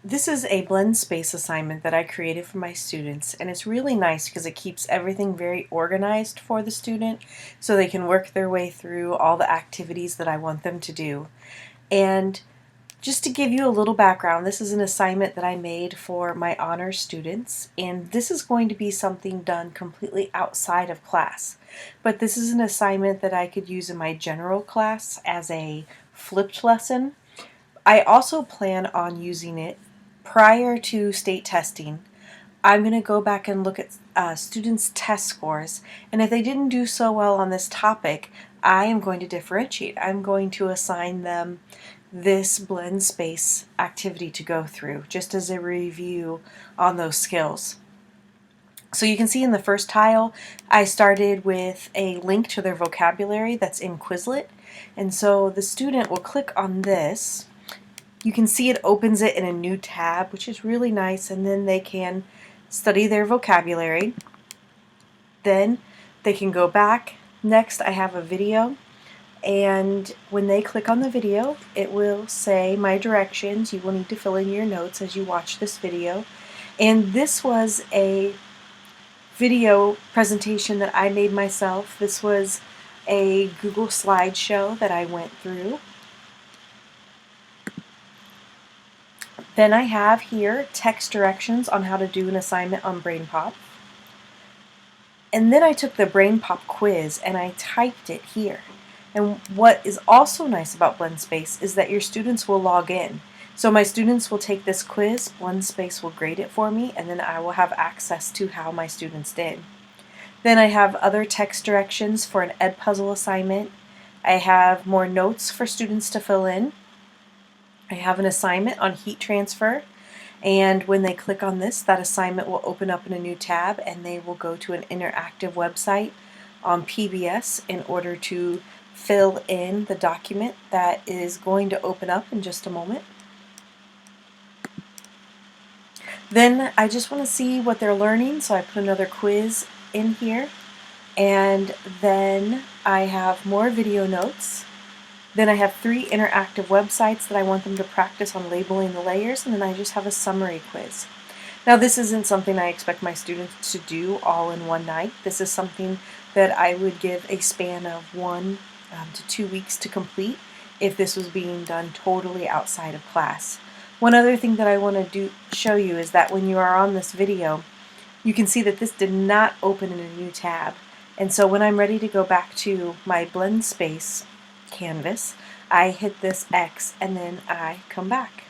This is a blend space assignment that I created for my students, and it's really nice because it keeps everything very organized for the student so they can work their way through all the activities that I want them to do. And just to give you a little background, this is an assignment that I made for my honors students, and this is going to be something done completely outside of class. But this is an assignment that I could use in my general class as a flipped lesson. I also plan on using it prior to state testing. I'm going to go back and look at students' test scores, and if they didn't do so well on this topic, I am going to differentiate. I'm going to assign them this blend space activity to go through, just as a review on those skills. So you can see in the first tile, I started with a link to their vocabulary that's in Quizlet, and so the student will click on this. You can see it opens it in a new tab, which is really nice, and then they can study their vocabulary. Then they can go back. Next, I have a video, and when they click on the video, it will say my directions. You will need to fill in your notes as you watch this video. And this was a video presentation that I made myself. This was a Google slideshow that I went through. Then I have here text directions on how to do an assignment on BrainPop. And then I took the BrainPop quiz and I typed it here. And what is also nice about blendspace is that your students will log in. So my students will take this quiz, blendspace will grade it for me, and then I will have access to how my students did. Then I have other text directions for an Edpuzzle assignment. I have more notes for students to fill in. I have an assignment on heat transfer, and when they click on this, that assignment will open up in a new tab and they will go to an interactive website on PBS in order to fill in the document that is going to open up in just a moment. Then I just want to see what they're learning, so I put another quiz in here, and then I have more video notes. Then I have 3 interactive websites that I want them to practice on labeling the layers, and then I just have a summary quiz. Now this isn't something I expect my students to do all in one night. This is something that I would give a span of 1 to 2 weeks to complete if this was being done totally outside of class. One other thing that I want to show you is that when you are on this video, you can see that this did not open in a new tab. And so when I'm ready to go back to my blend space canvas, I hit this X and then I come back.